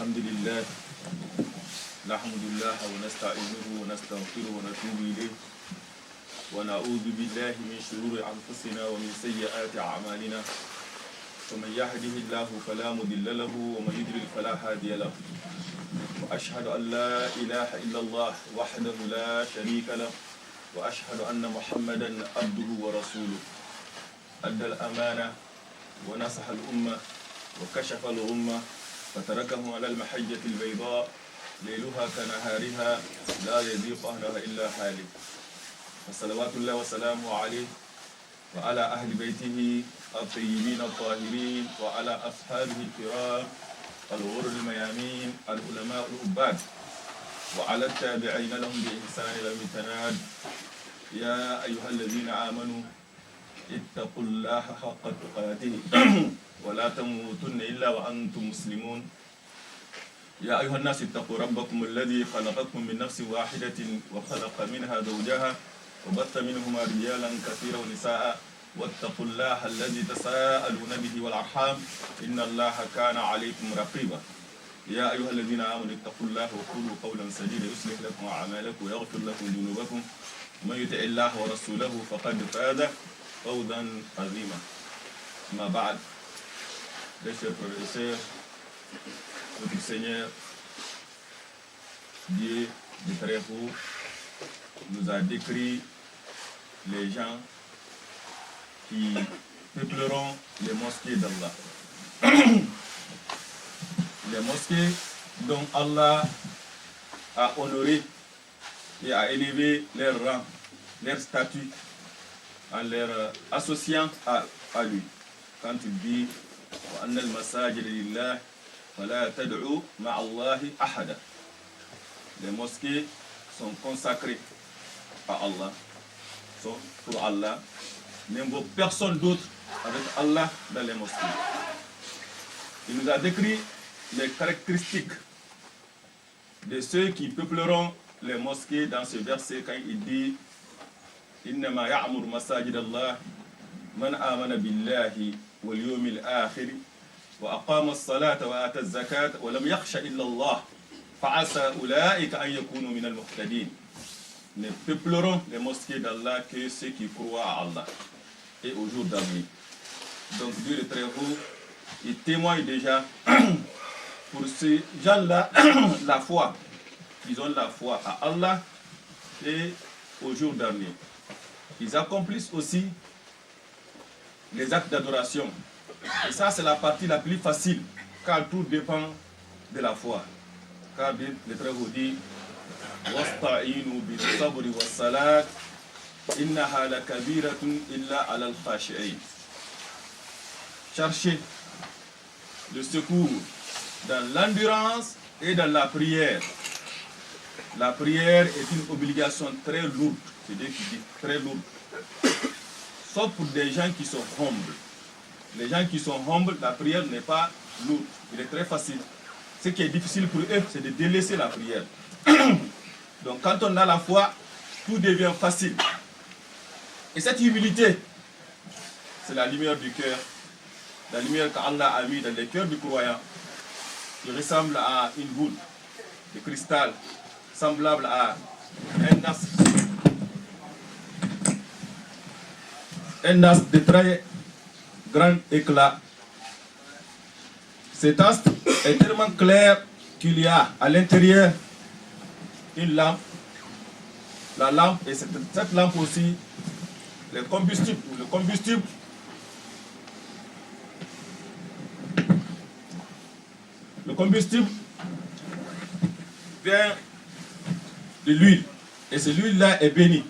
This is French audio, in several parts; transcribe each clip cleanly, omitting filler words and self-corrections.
الحمد لله نحمد الله ونستعينه ونستغفره ونتوب إليه ونعوذ بالله من شرور أنفسنا ومن سيئات أعمالنا ومن يهده الله فلا مضل له ومن يضلل فلا هادي له وأشهد أن لا إله إلا الله وحده لا شريك له وأشهد أن محمدا عبده ورسوله أدى الأمانة ونصح الأمة وكشف الغمة فتركهم على المحجة البيضاء ليلها كنهارها لا يزيغ عنها إلا هالك فصلوات الله وسلامه عليه وعلى أهل بيته الطيبين الطاهرين وعلى أصحابه الكرام الغر الميامين العلماء العباد وعلى التابعين لهم بإحسان إلى يوم التناد يا أيها الذين آمنوا اتقوا الله حق تقاته ولا تموتن إلا وأنتم مسلمون يا أيها الناس اتقوا ربكم الذي خلقكم من نفس واحدة وخلق منها زوجها وبث منهما رجالا كثيرا ونساء واتقوا الله الذي تساءلون به والأرحام إن الله كان عليكم رقيبا يا أيها الذين آمنوا اتقوا الله وقولوا قولا سديدا يصلح لكم أعمالكم ويغفر لكم ذنوبكم ومن يطع الله ورسوله فقد فاز فوزا عظيما ما بعد. Mes chers frères et sœurs, notre Seigneur, Dieu de très haut, nous a décrit les gens qui peupleront les mosquées d'Allah. Les mosquées dont Allah a honoré et a élevé leur rang, leur statut, en leur associant à lui. Quand il dit وأن المساجد لله فلا تدعوا مع الله أحدا. Les mosquées sont consacrées à Allah, sont pour Allah. N'invoque personne d'autre avec Allah dans les mosquées. Il nous a décrit les caractéristiques de ceux qui peupleront les mosquées dans ce verset quand il dit إنما يعمر مساجد الله من آمن بالله واليوم الآخر وأقام الصلاة وآتى الزكاة ولم يخش إلا الله فعسى أولئك أن يكونوا من المهتدين. Ne peupleront les mosquées d'Allah que ceux qui croient à Allah et au jour d'avenir. Donc Dieu le très haut, il témoigne déjà pour ces gens-là la foi. Ils ont la foi à Allah et au jour d'avenir. Ils accomplissent aussi les actes d'adoration. Et ça, c'est la partie la plus facile, car tout dépend de la foi. Car le très haut dit وَاسْتَعِينُوا بِالصَّبْرِ وَالصَّلَاةِ إِنَّهَا لَكَبِيرَةٌ إِلَّا عَلَى الْخَاشِعِينَ. Cherchez le secours dans l'endurance et dans la prière. La prière est une obligation très lourde, c'est Dieu qui dit très lourde. Sauf pour des gens qui sont humbles. Les gens qui sont humbles, la prière n'est pas lourde, il est très facile. Ce qui est difficile pour eux, c'est de délaisser la prière. Donc quand on a la foi, tout devient facile. Et cette humilité, c'est la lumière du cœur, la lumière qu'Allah a mis dans le cœur du croyant, qui ressemble à une boule de cristal, semblable à un astre de très grand éclat. Cet astre est tellement clair qu'il y a à l'intérieur une lampe. La lampe et cette lampe aussi, le combustible vient de l'huile et cette huile-là est bénie.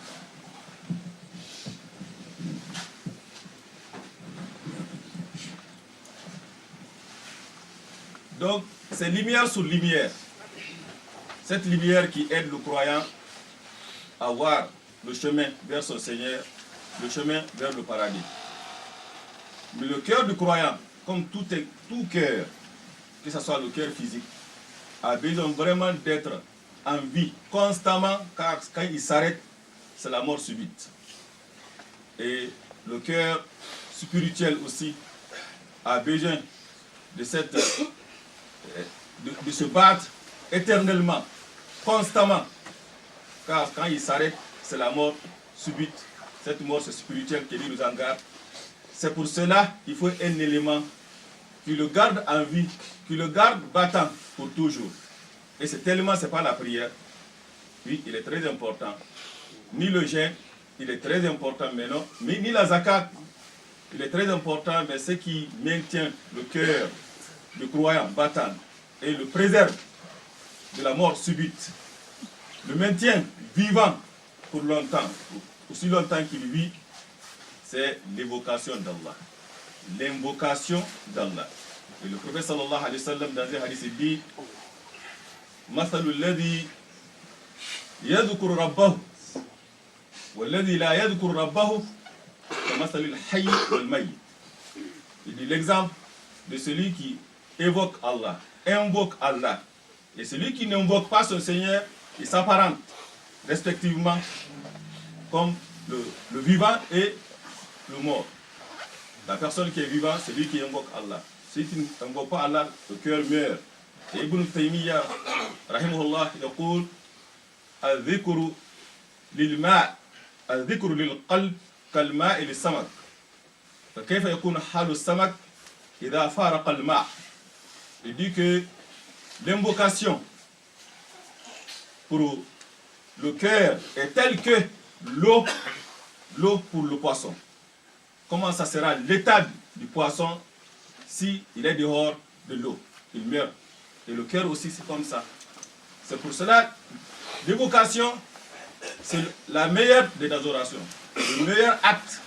Donc, c'est lumière sur lumière. Cette lumière qui aide le croyant à voir le chemin vers son Seigneur, le chemin vers le paradis. Mais le cœur du croyant, comme tout cœur, que ce soit le cœur physique, a besoin vraiment d'être en vie constamment, car quand il s'arrête, c'est la mort subite. Et le cœur spirituel aussi a besoin de cette de se battre éternellement, constamment. Car quand il s'arrête, c'est la mort subite. Cette mort, c'est spirituel qui nous en garde. C'est pour cela qu'il faut un élément qui le garde en vie, qui le garde battant pour toujours. Et cet élément, ce n'est pas la prière. Oui, il est très important. Ni le jeûne, il est très important, mais non. Mais ni la zakat, il est très important, mais ce qui maintient le cœur du croyant battant et le préserve de la mort subite, le maintient vivant pour longtemps, aussi longtemps qu'il vit, c'est l'évocation d'Allah. L'invocation d'Allah. Et le prophète sallallahu alayhi wa sallam dans un hadith dit مثل الذي يذكر ربه والذي لا يذكر ربه كمثل الحي والميت. Il dit l'exemple de celui qui évoque Allah, invoque Allah, et celui qui n'invoque pas son Seigneur, il s'apparente respectivement comme le vivant et le mort. La personne qui est vivante, c'est lui qui invoque Allah. Celui qui n'invoque pas Allah, le cœur meurt. Et Ibn Taymiyyah, rahimahullah, يقول الذكر للماء الذكر للقلب كالماء للسمك فكيف يكون حال السمك إذا فارق الماء. Il dit que l'invocation pour le cœur est telle que l'eau pour le poisson. Comment ça sera l'état du poisson si il est dehors de l'eau? Il meurt. Et le cœur aussi, c'est comme ça. C'est pour cela, l'évocation, c'est la meilleure des adorations. Le meilleur acte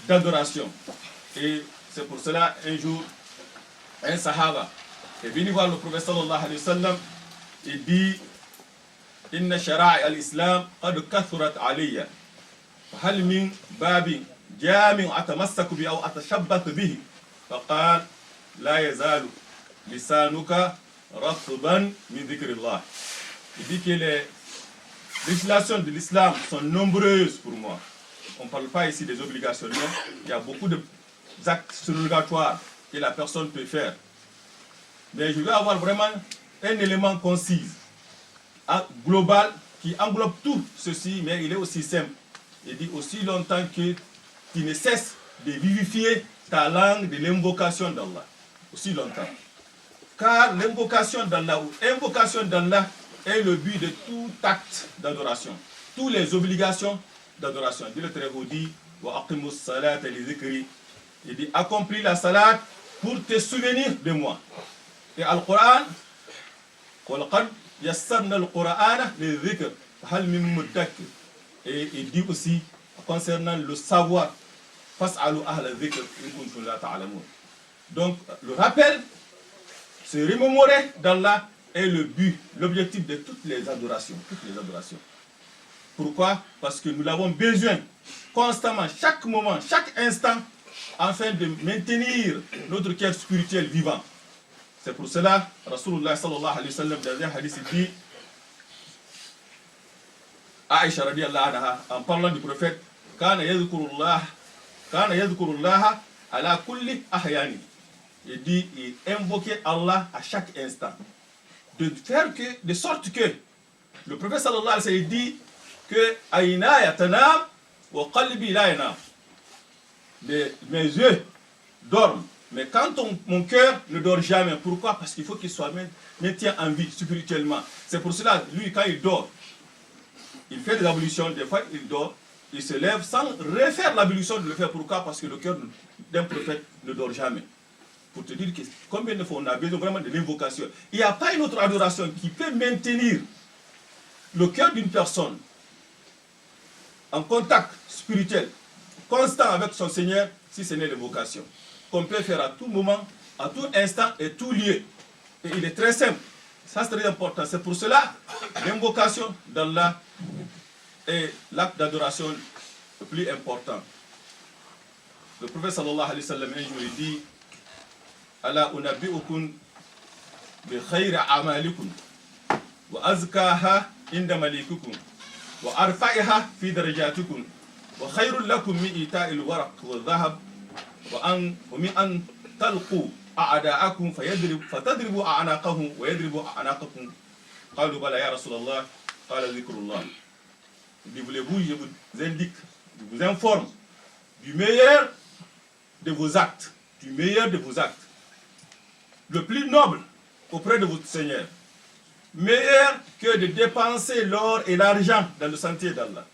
d'adoration. Et c'est pour cela, un jour, un sahaba est venu voir le prophète sallallahu alayhi wa sallam. Il dit Inna shara'i al-Islam qad kathurat alayya. Hal min babi jami' atamassaku bi aw atashabbathu bihi. Faqal la yazalu lisanuka ratban min dhikrillah. Il dit que les législations de l'islam sont nombreuses pour moi. On ne parle pas ici des obligations, non. Il y a beaucoup d'actes surrogatoires que la personne peut faire. Mais je veux avoir vraiment un élément concis, global, qui englobe tout ceci, mais il est aussi simple. Il dit aussi longtemps que tu ne cesses de vivifier ta langue de l'invocation d'Allah. Aussi longtemps. Car l'invocation d'Allah ou invocation d'Allah est le but de tout acte d'adoration. Toutes les obligations d'adoration. Dieu le Très-Haut dit wa aqimus salata li zikri. Il dit accomplis la salat pour te souvenir de moi. Et Al-Qur'an وَلَقَدْ يَسَّرْنَا الْقُرْآنَ لِلذِّكْرِ فَهَلْ مِن مُدَّكِّرٍ. Et il dit aussi concernant le savoir فَاسْأَلُوا أَهْلَ الذِّكْرِ إِن كُنتُمْ لَا تَعْلَمُونَ. Donc le rappel, se remémorer d'Allah est le but, l'objectif de toutes les adorations. Toutes les adorations. Pourquoi? Parce que nous l'avons besoin constamment, chaque moment, chaque instant, afin de maintenir notre cœur spirituel vivant. C'est pour cela, Rasulullah sallallahu alayhi wa sallam, dans un hadith, il dit, Aïcha radiyallahu anha, en parlant du prophète, Kana yadhkurullah ala kulli ahyani. Il dit, il invoquait Allah à chaque instant. De sorte que, le prophète sallallahu alayhi wa sallam dit que Aïna yatanam wa qalbi la yanam. Mes yeux dorment. Mais quand mon cœur ne dort jamais, pourquoi? Parce qu'il faut qu'il soit maintien en vie spirituellement. C'est pour cela, lui, quand il dort, il fait des ablutions, des fois il dort, il se lève sans refaire l'ablution de le faire. Pourquoi? Parce que le cœur d'un prophète ne dort jamais. Pour te dire que combien de fois on a besoin vraiment de l'invocation. Il n'y a pas une autre adoration qui peut maintenir le cœur d'une personne en contact spirituel, constant avec son Seigneur, si ce n'est l'invocation. Qu'on peut faire à tout moment, à tout instant et tout lieu. Et il est très simple. Ça, c'est très important. C'est pour cela, l'invocation d'Allah est l'acte d'adoration le plus important. Le prophète sallallahu alayhi wa sallam, un jour, il dit Ala unabbi'ukum bi khayri a'malikum wa azkaha inda malikukum wa arfa'iha fi darajatikum wa khayrun lakum min ita'il waraq wa dhahab ومن أن تلقوا أعداءكم فتضربوا أعناقهم ويضربوا أعناقكم قالوا بلى يا رسول الله قال ذكر الله. Voulez-vous, je vous indique, je vous informe du meilleur de vos actes, du meilleur de vos actes, le plus noble auprès de votre Seigneur, meilleur que de dépenser l'or et l'argent dans le sentier d'Allah,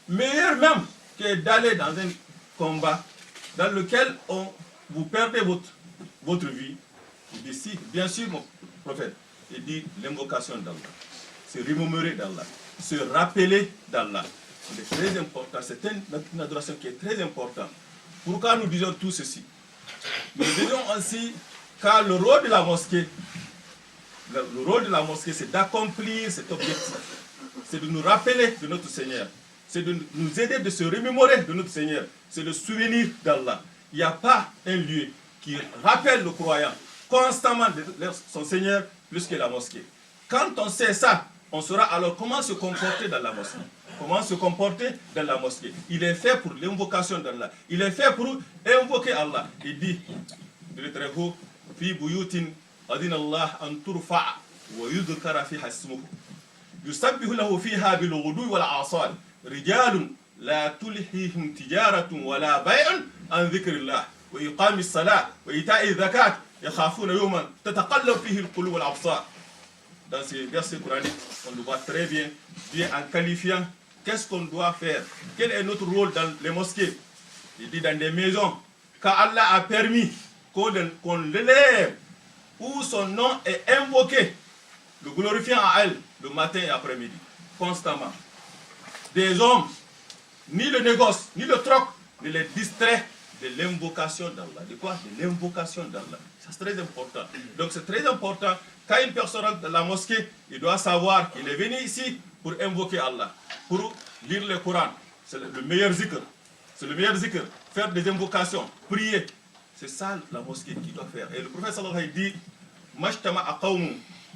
meilleur même que d'aller dans un combat dans lequel vous perdez votre vie. Il dit si, bien sûr mon prophète, il dit l'invocation d'Allah, se remémorer d'Allah, se rappeler d'Allah. C'est très important, c'est une adoration qui est très importante. Pourquoi nous disons tout ceci? Nous disons aussi car le rôle de la mosquée, c'est d'accomplir cet objectif. C'est de nous rappeler de notre Seigneur. C'est de nous aider de se remémorer de notre Seigneur. C'est le souvenir d'Allah. Il n'y a pas un lieu qui rappelle le croyant constamment de son Seigneur plus que la mosquée. Quand on sait ça, on saura alors comment se comporter dans la mosquée. Comment se comporter dans la mosquée. Il est fait pour l'invocation d'Allah. Il est fait pour invoquer Allah. Il dit, de très haut, fi buyutin adina Allah an turfa wa yudhkara fiha ismuhu yusabbihu lahu fiha bil ghudwi wal asal rijalun la tulhihim tijaratun wala bay'un an dhikrillah wa iqamis salat wa ita'i zakat yakhafuna yawman tataqallabu fihi al qulub wal absar. Dans ces versets coraniques, on le voit très bien en qualifiant qu'est-ce qu'on doit faire, quel est notre rôle dans les mosquées. Il dit dans des maisons qu'Allah a permis qu'on l'élève, où son nom est invoqué, le glorifiant à elle, le matin et après-midi, constamment. Des hommes, ni le négoce, ni le troc ne les distrait de l'invocation d'Allah. De quoi? De l'invocation d'Allah. Ça c'est très important. Donc c'est très important, quand une personne rentre dans la mosquée, il doit savoir qu'il est venu ici pour invoquer Allah, pour lire le Coran. C'est le meilleur zikr. C'est le meilleur zikr. Faire des invocations, prier. C'est ça la mosquée qui doit faire. Et le prophète sallallahu alayhi wa sallam dit Majtama'a qawmun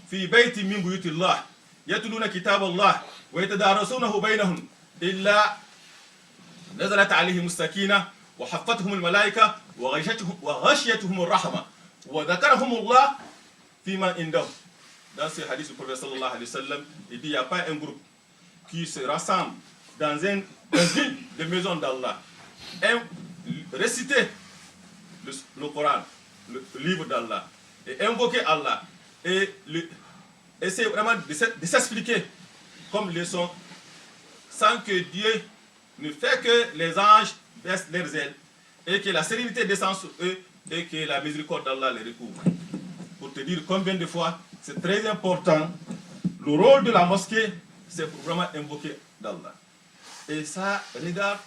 fi bayti min buyutillah yatluna kitab Allah wa yatadarasunahu baynahum illa nazalat alayhim as-sakinah wa haffathum al-malaika wa ghashiyatuhum ar-rahma wa dhakarahum Allah fima indahum. Dans ce hadith du prophète sallallahu alayhi wa sallam, il dit il n'y a pas un groupe qui se rassemble dans une des maisons d'Allah, réciter le Coran, le livre d'Allah, et invoquer Allah, et essayer vraiment de s'expliquer comme ils le sont, sans que Dieu ne fait que les anges baissent leurs ailes, et que la sérénité descend sur eux, et que la miséricorde d'Allah les recouvre. Pour te dire combien de fois c'est très important, le rôle de la mosquée, c'est pour vraiment invoquer d'Allah. Et ça regarde,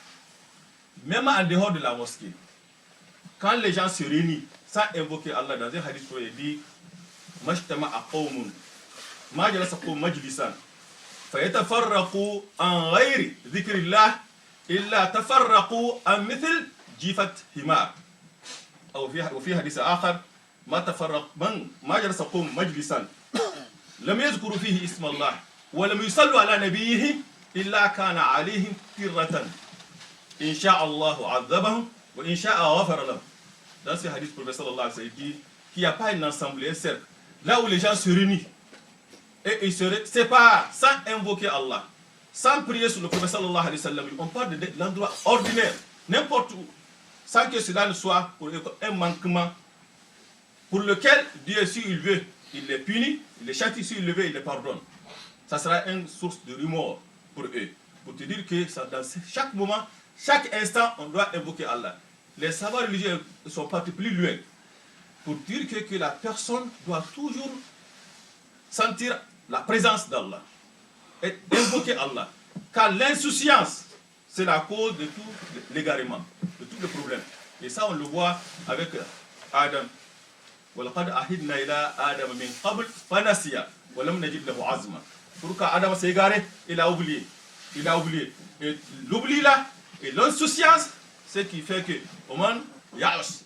même en dehors de la mosquée, quand les gens se réunissent sans invoquer Allah, dans un hadith, il dit Majtama'a qawmun ma jalasa qawmun majlisan fa yatafarraqu an ghayri dhikrillah illa tafarraqu an mithl jifat himar. وفي حديث آخر ما تفرق من ما جلس قوم مجلسا لم يذكروا فيه اسم الله ولم يصلوا على نبيه إلا كان عليهم كرة إن شاء الله عذبهم وإن شاء غفر لهم. Dans ce hadith, le prophète sallallahu alayhi wa sallam dit qu'il n'y a pas une assemblée, un cercle, là où les gens se réunissent et ils se séparent sans invoquer Allah, sans prier sur le prophète sallallahu alayhi wa sallam. On parle de l'endroit ordinaire, n'importe où, sans que cela ne soit pour un manquement pour lequel Dieu, s'il veut, il les punit, il les châtie, s'il le veut, il les pardonne. Ça sera une source de remords pour eux. Pour te dire que ça, dans chaque moment, chaque instant, on doit invoquer Allah. Les savoirs religieux sont partis plus loin pour dire que la personne doit toujours sentir la présence d'Allah et invoquer Allah. Car l'insouciance, c'est la cause de tout l'égarement, de tous les problèmes. Et ça, on le voit avec Adam. وَلَقَدْ أَحِدْنَا إِلَىٰ آدَمَ مِنْ قَبْلِ فَنَسِيَ وَلَمْ نَجِدْ لَهُ عَزْمًا. Pourquoi Adam s'est égaré? Il a oublié. Il a oublié. Et l'oubli là, et l'insouciance, c'est ce qui fait que وَمَنْ يَعْشْ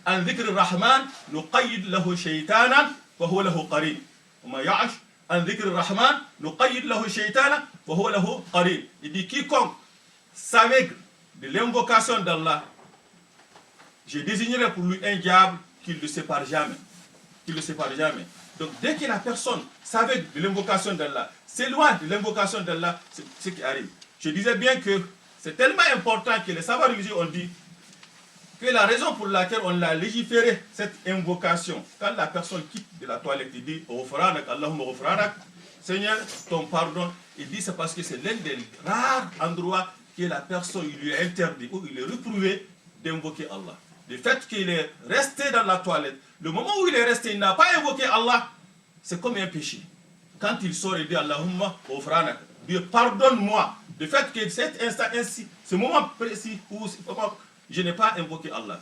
عَنْ ذِكْرِ الرَّحْمَنِ نُقَيِّدْ لَهُ شَيْطَانًا وَهُوَ لَهُ قَرِينٌ. وَمَنْ يَعْشْ عَنْ ذِكْرِ الرَّحْمَنِ نُقَيِّدْ لَهُ شَيْطَانًا وَهُوَ لَهُ قَرِينٌ. Il dit quiconque s'aveugle de l'invocation d'Allah, je désignerai pour lui un diable qui ne le sépare jamais. Qui ne le sépare jamais. Donc dès que la personne savait de l'invocation d'Allah, s'éloigne de l'invocation d'Allah, c'est ce qui arrive. Je disais bien que c'est tellement important que les savants religieux ont dit que la raison pour laquelle on a légiféré cette invocation, quand la personne quitte de la toilette, il dit Ghufranak, Allahumma ghufranak, Seigneur, ton pardon, il dit c'est parce que c'est l'un des rares endroits que la personne il lui est interdit ou il est réprouvé d'invoquer Allah. Le fait qu'il est resté dans la toilette, le moment où il est resté, il n'a pas invoqué Allah, c'est comme un péché. Quand il sort, il dit Allahumma ghufranak, Dieu pardonne-moi. Le fait que cet instant ainsi, ce moment précis où je n'ai pas invoqué Allah.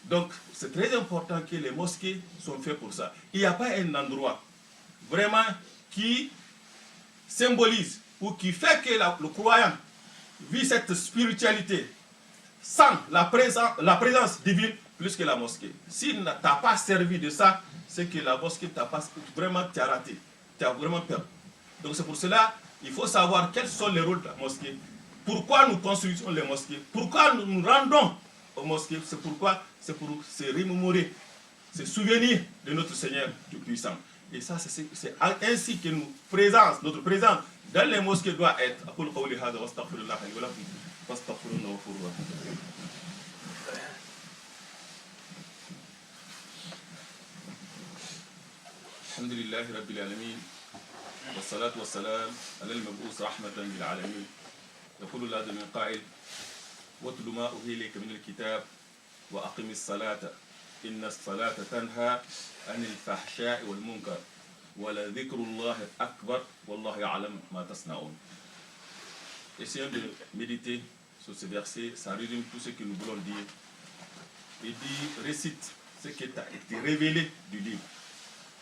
Donc, c'est très important que les mosquées soient faites pour ça. Il n'y a pas un endroit vraiment qui symbolise ou qui fait que le croyant vit cette spiritualité sans la présence divine plus que la mosquée. S'il ne t'a pas servi de ça, c'est que la mosquée t'a pas vraiment raté. Tu as vraiment perdu. Donc, c'est pour cela il faut savoir quels sont les rôles de la mosquée. Pourquoi nous construisons les mosquées? Pourquoi nous nous rendons aux mosquées? C'est pourquoi? C'est pour se remémorer, se souvenir de notre Seigneur Tout-Puissant. Et ça, c'est ainsi que notre présence dans les mosquées doit être. Alhamdulillahi Rabbil Alamin. والصلاة والسلام على المبعوث رحمة للعالمين. يقول الله عز وجل قائل: واتل ما أوحي إليك من الكتاب وأقم الصلاة إن الصلاة تنهى عن الفحشاء والمنكر ولذكر الله أكبر والله يعلم ما تصنعون. Essayons de méditer sur ce verset, ça résume tout ce que nous voulons dire. Il dit, récite ce qui t'a été révélé du livre.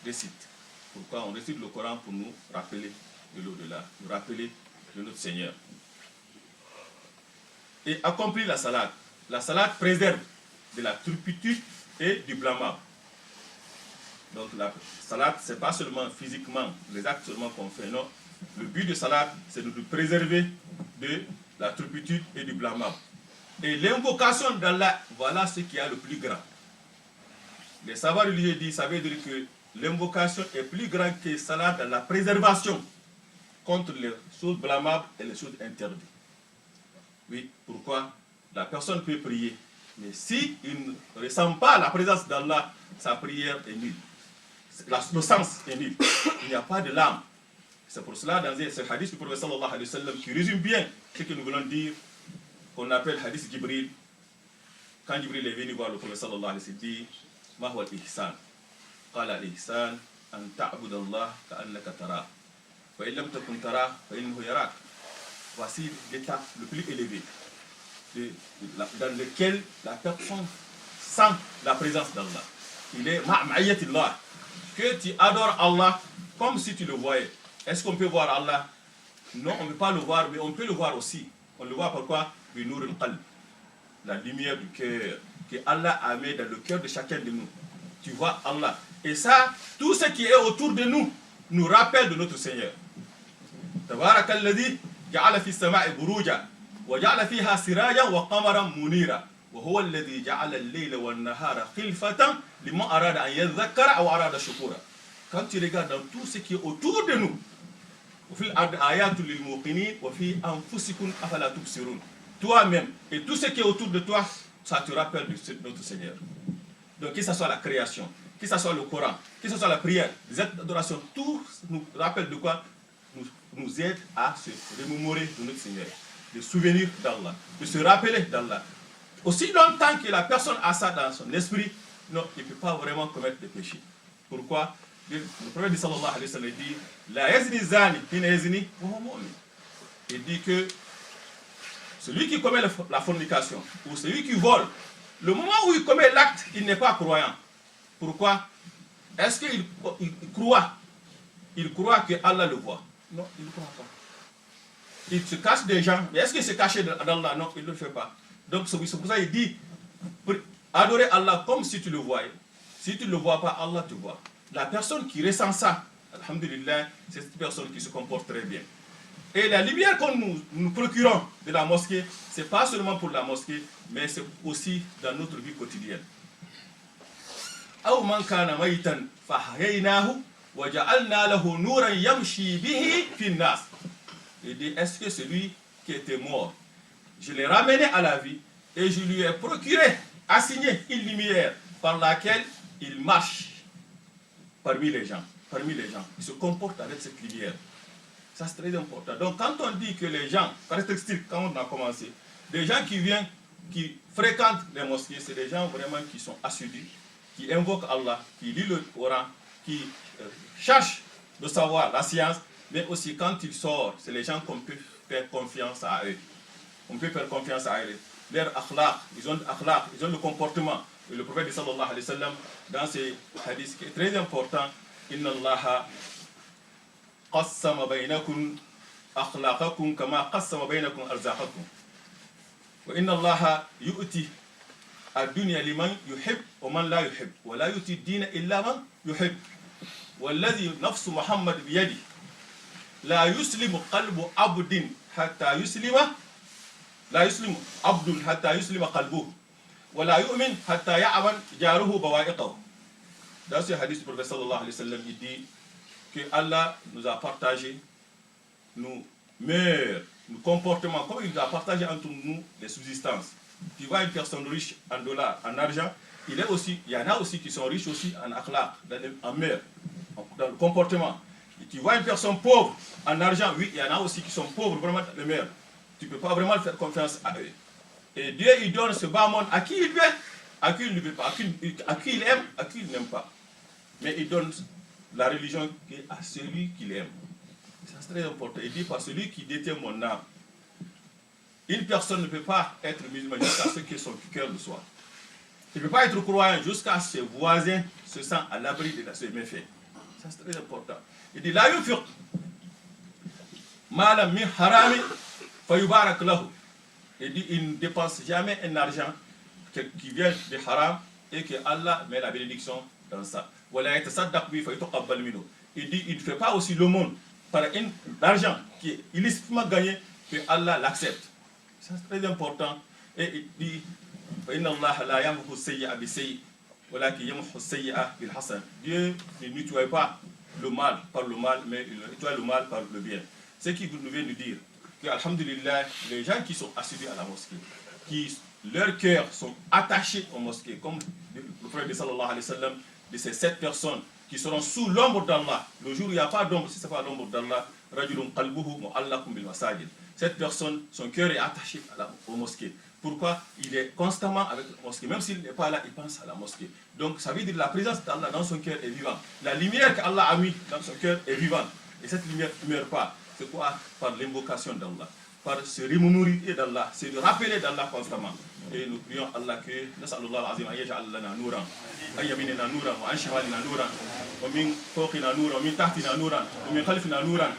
Récite. Pourquoi on récite le Coran? Pour nous rappeler de l'au-delà, nous rappeler de notre Seigneur. Et accomplir la salade. La salade préserve de la turpitude et du blâmable. Donc la salade, ce n'est pas seulement physiquement, les actes seulement qu'on fait, non. Le but de salade, c'est de nous préserver de la turpitude et du blâmable. Et l'invocation d'Allah, voilà ce qui est le plus grand. Les savants religieux disent, ça veut dire que l'invocation est plus grande que cela dans la préservation contre les choses blâmables et les choses interdites. Oui, pourquoi? La personne peut prier, mais si il ne ressent pas la présence d'Allah, sa prière est nulle. Le sens est nul. Il n'y a pas de l'âme. C'est pour cela, dans ce hadith du prophète sallallahu alayhi wa sallam, qui résume bien ce que nous voulons dire, qu'on appelle hadith Jibril. Quand Jibril est venu voir le prophète sallallahu alayhi wa sallam, il dit Ma huwa al-ihsan? قال الإحسان أن تعبد الله كأنك تراه فإن لم تكن تراه فإنه يراك. Voici l'étape le plus élevé dans lequel la personne sent la présence d'Allah. Il est ma'ayatillah, que tu adores Allah comme si tu le voyais. Est-ce qu'on peut voir Allah? Non, on ne peut pas le voir, mais on peut le voir aussi. On le voit pourquoi? Bi-nur al-qalb, la lumière du cœur que Allah a mis dans le cœur de chacun de nous. Tu vois Allah. Et ça, tout ce qui est autour de nous, nous rappelle de notre Seigneur. Tabarakalladhi ja'ala fi as-sama'i buruja wa ja'ala fiha sirajan wa qamaran munira wa huwa alladhi ja'ala al-layla wan-nahara khilfatan liman arada an yadhakkara aw arada shukura. Quand tu regardes dans tout ce qui est autour de nous, toi-même et tout ce qui est autour de toi, ça te rappelle de notre Seigneur. Donc que ce soit la création, que ce soit le Coran, que ce soit la prière, les actes d'adoration, tout nous rappelle de quoi? Nous aide à se remémorer de notre Seigneur, de souvenir d'Allah, de se rappeler d'Allah. Aussi longtemps que la personne a ça dans son esprit, non, il ne peut pas vraiment commettre des péchés. Pourquoi? Le prophète sallallahu alayhi wa sallam dit La yazni zani hina yazni wa huwa mu'min. Il dit que celui qui commet la fornication ou celui qui vole, le moment où il commet l'acte, il n'est pas croyant. Pourquoi? Est-ce qu'il croit? Il croit que Allah le voit? Non, il ne croit pas. Il se cache des gens, mais est-ce qu'il se cache d'Allah? Non, il ne le fait pas. Donc c'est pour ça qu'il dit adorer Allah comme si tu le voyais. Si tu ne le vois pas, Allah te voit. La personne qui ressent ça, alhamdulillah, c'est cette personne qui se comporte très bien. Et la lumière que nous procurons de la mosquée, ce n'est pas seulement pour la mosquée, mais c'est aussi dans notre vie quotidienne. أو من كان ميتا فأحييناه وجعلنا له نورا يمشي به في الناس. Il dit, est-ce que celui qui était mort, je l'ai ramené à la vie et je lui ai procuré, assigné une lumière par laquelle il marche parmi les gens. Il se comporte avec cette lumière. Ça, c'est très important. Donc, quand on dit que les gens, caractéristiques, quand on a commencé, les gens qui viennent, qui fréquentent les mosquées, c'est des gens vraiment qui sont assidus, qui invoquent Allah, qui lisent le Coran, qui cherchent le savoir, la science, mais aussi quand ils sortent, c'est les gens qu'on peut faire confiance à eux. On peut faire confiance à eux. Leur akhlaq, ils ont le comportement. Et le prophète sallallahu alayhi wa sallam, dans ces hadiths, qui est très important, Inna Allah qassama baynakum akhlaqakum kama qassama baynakum arzaqakum. Wa inna Allah yu'ti ad-dunya liman yuhib wa man la yuhib. Wa la yu'ti ad-dina illa man yuhib. والذي نفس محمد بيده لا يسلم قلب عبد حتى يسلم لا يسلم عبد حتى يسلم قلبه ولا يؤمن حتى يعمل جاره بوائقه. Dans ce hadith du prophète sallallahu alayhi wa sallam, il dit que Allah nous a partagé nos mœurs, nos comportements, comme il nous a partagé entre nous les subsistances. Tu vois une personne riche en dollars, en argent, il y en a aussi qui sont riches aussi en akhlaq, en mœurs, dans le comportement. Et tu vois une personne pauvre en argent, oui, il y en a aussi qui sont pauvres vraiment dans le mœurs. Tu ne peux pas vraiment faire confiance à eux. Et Dieu, il donne ce bas monde à qui il veut, à qui il ne veut pas, à qui il aime, à qui il n'aime pas. Mais il donne la religion à celui qu'il aime. Ça, c'est très important. Il dit, par celui qui détient mon âme. Une personne ne peut pas être musulman jusqu'à ce que son cœur le soit. Il ne peut pas être croyant jusqu'à ce que ses voisins se sentent à l'abri de ses méfaits. Ça, c'est très important. Il dit, la yunfiq ma min harami fayubarak lahu. Il dit, il ne dépense jamais un argent qui vient de haram et que Allah met la bénédiction dans ça. Il dit, il ne fait pas aussi le monde par un argent qui est illicitement gagné que Allah l'accepte. Ça, c'est très important. Et il dit, Dieu ne nettoie pas le mal par le mal, mais il nettoie le mal par le bien. Ce qui nous vient de dire que, alhamdulillah, les gens qui sont assidus à la mosquée, qui leurs cœurs sont attachés aux mosquées, comme le prophète sallallahu alayhi wa sallam, de ces 7 personnes qui seront sous l'ombre d'Allah. Le jour où il n'y a pas d'ombre, si ce n'est pas l'ombre d'Allah, rajulun qalbuhu mu'allaqun bil masajid. Cette personne, son cœur est attaché aux mosquées. Pourquoi? Il est constamment avec la mosquée. Même s'il n'est pas là, il pense à la mosquée. Donc ça veut dire que la présence d'Allah dans son cœur est vivante. La lumière qu'Allah a mis dans son cœur est vivante. Et cette lumière ne meurt pas. C'est quoi? Par l'invocation d'Allah. Par se remémorer d'Allah. C'est de rappeler d'Allah constamment. Et nous prions Allah que Nas'alullah al-Azim an yaj'al lana nuran, an yaminina nuran, wa an shimalina nuran, wa min fawqina nuran, wa min tahtina nuran, wa min khalfina nuran,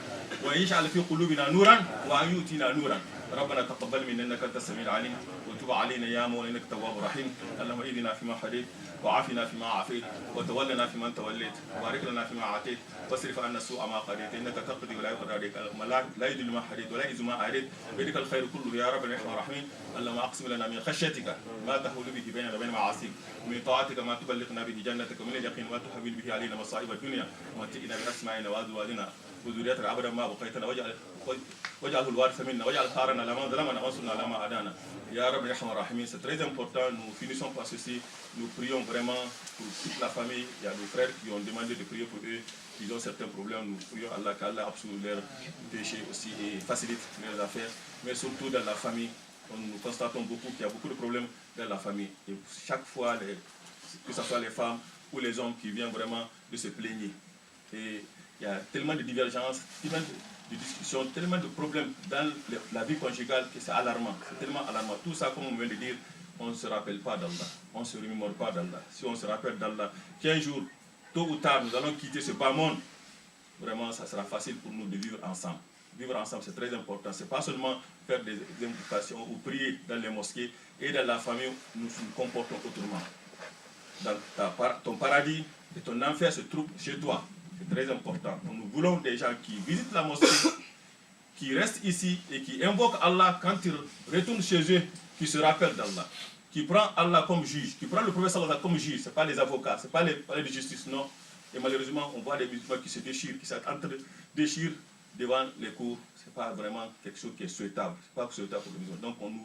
wa yaj'al fi qulubina nuran, wa an yu'tina nuran. ربنا تقبل منا انك انت السميع العليم وتب علينا يا مولانا انك تواب رحيم اللهم اهدنا فيما هديت وعافنا فيما عافيت وتولنا فيمن توليت وبارك لنا فيما اعطيت واصرف عنا سوء ما قضيت انك تقضي ولا يقضى عليك لا يذل ما هديت ولا يعز ما عليت بيدك الخير كله يا رب الرحمن الرحيم اللهم اقسم لنا من خشيتك ما تحول به بيننا وبين معاصيك ومن طاعتك ما تبلغنا به جنتك ومن اليقين ما تحول به علينا مصائب الدنيا ومتئنا باسماعنا وازواجنا وذريتنا ابدا ما بقيتنا واجعله الوارث منا واجعل ثارنا لمن ظلمنا وانصرنا على ما عادانا يا رب الرحمن الرحيم. C'est très important. Nous finissons par ceci. Nous prions vraiment pour toute la famille. Il y a nos frères qui ont demandé de prier pour eux. Ils ont certains problèmes. Nous prions Allah qu'Allah absout leurs péchés aussi et facilite leurs affaires. Mais surtout dans la famille, nous constatons beaucoup qu'il y a beaucoup de problèmes dans la famille. Et chaque fois, que ce soit les femmes ou les hommes qui viennent vraiment de se plaigner. Et il y a tellement de divergences, tellement de discussions, tellement de problèmes dans la vie conjugale que c'est alarmant. C'est tellement alarmant. Tout ça, comme on vient de dire, on ne se rappelle pas d'Allah. On ne se remémore pas d'Allah. Si on se rappelle d'Allah, qu'un jour, tôt ou tard, nous allons quitter ce bas monde, vraiment, ça sera facile pour nous de vivre ensemble. Vivre ensemble, c'est très important. Ce n'est pas seulement faire des invocations ou prier dans les mosquées et dans la famille, nous nous comportons autrement. Dans ton paradis et ton enfer se trouvent chez toi. C'est très important. Nous voulons des gens qui visitent la mosquée, qui restent ici et qui invoquent Allah quand ils retournent chez eux, qui se rappellent d'Allah, qui prend Allah comme juge, qui prend le prophète sallallahu alayhi wa sallam comme juge, ce n'est pas les avocats, ce n'est pas les palais de justice, non. Et malheureusement, on voit des musulmans qui se déchirent, qui s'entre-déchirent devant les cours. Ce n'est pas vraiment quelque chose qui est souhaitable. Ce n'est pas souhaitable pour les musulmans. Donc, on nous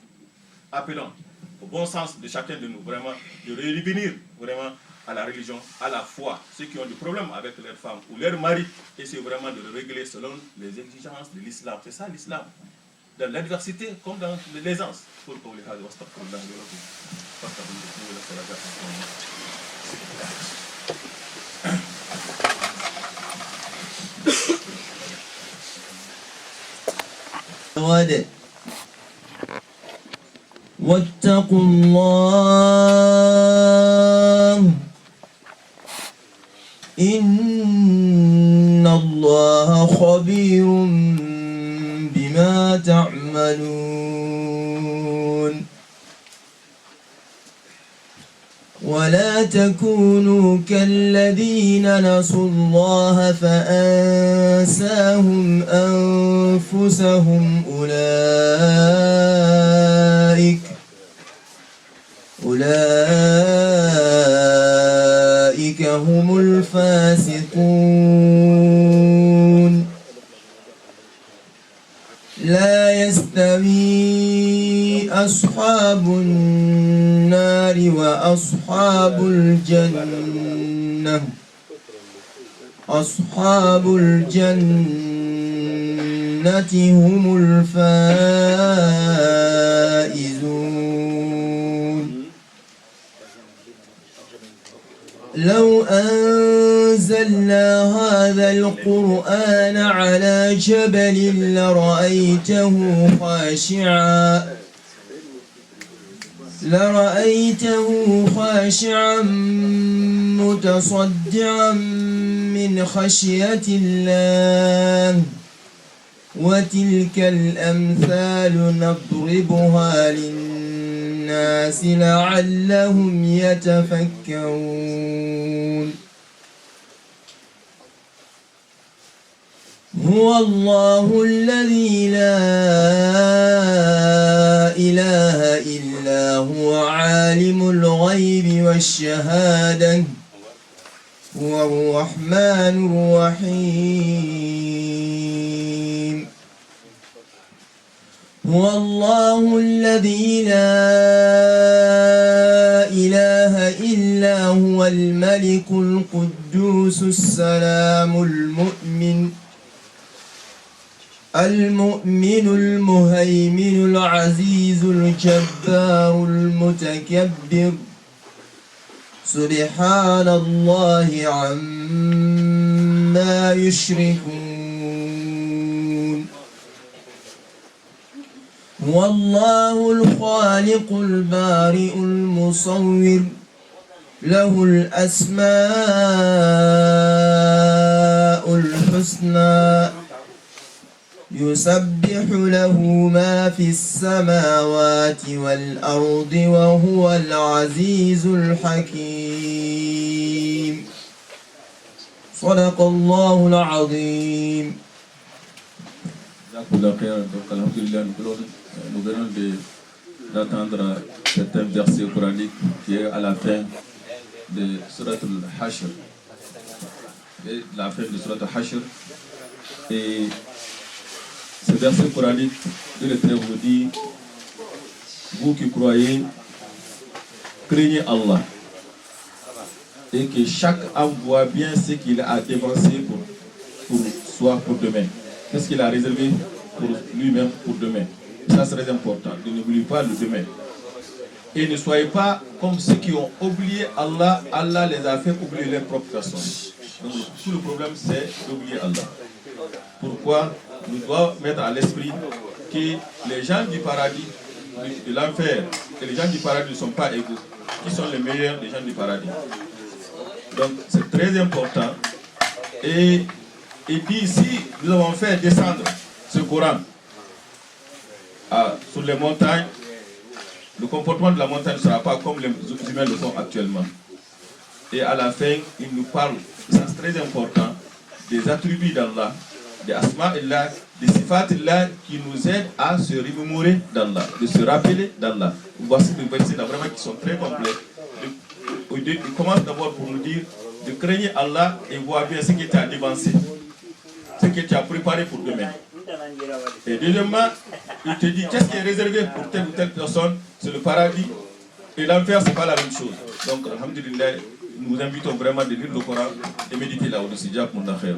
appelons au bon sens de chacun de nous, vraiment, de revenir vraiment à la religion, à la foi. Ceux qui ont des problèmes avec leurs femmes ou leurs maris, essayer vraiment de le régler selon les exigences de l'islam. C'est ça l'islam. Dans l'adversité comme dans l'aisance. واتقوا الله إن الله خبير بما تعملون ولا تكونوا كالذين نسوا الله فأنساهم أنفسهم أولئك هم الفاسقون لا يستوي أصحاب النار وأصحاب الجنة أصحاب الجنة هم الفائزون لو أنزلنا هذا القرآن على جبل لرأيته خاشعا متصدعا من خشية الله وتلك الأمثال نضربها للناس لعلهم يتفكرون هو الله الذي لا إله إلا هو عالم الغيب والشهادة هو الرحمن الرحيم هو الله الذي لا إله إلا هو الملك القدوس السلام المؤمن المهيمن العزيز الجبار المتكبر سبحان الله عما يشركون هو الله الخالق البارئ المصور له الأسماء الحسنى يسبح له ما في السماوات والأرض وهو العزيز الحكيم صدق الله العظيم. Donc, alhamdulillah, nous venons d'attendre certains versets coraniques qui est à la fin de Surat al-Hashr. La fin de Surat al-Hashr. Et ce verset coranique de l'Éternel vous dit, vous qui croyez, craignez Allah. Et que chaque âme voit bien ce qu'il a dépensé pour demain. Qu'est-ce qu'il a réservé pour lui-même pour demain. Ça c'est très important. N'oubliez pas le demain. Et ne soyez pas comme ceux qui ont oublié Allah. Allah les a fait oublier leur propre personne. Donc tout le problème c'est d'oublier Allah. Pourquoi nous devons mettre à l'esprit que les gens du paradis, de l'enfer, et les gens du paradis ne sont pas égaux. Qui sont les meilleurs des gens du paradis. Donc c'est très important. Et puis ici, nous avons fait descendre ce Coran sur les montagnes. Le comportement de la montagne ne sera pas comme les humains le font actuellement. Et à la fin, il nous parle, ça c'est très important, des attributs d'Allah, des asma'illah, des sifatillah qui nous aident à se remémorer d'Allah, de se rappeler d'Allah. Voici des versets là vraiment qui sont très complets. Il commence d'abord pour nous dire de craigner Allah et voir bien ce qui t'a devancé, ce que tu as préparé pour demain. Et deuxièmement, il te dit qu'est-ce qui est réservé pour telle ou telle personne, c'est le paradis. Et l'enfer, c'est pas la même chose. Donc, alhamdulillah, nous vous invitons vraiment de lire le Coran et méditer là-dessus. Jazakumullah khair.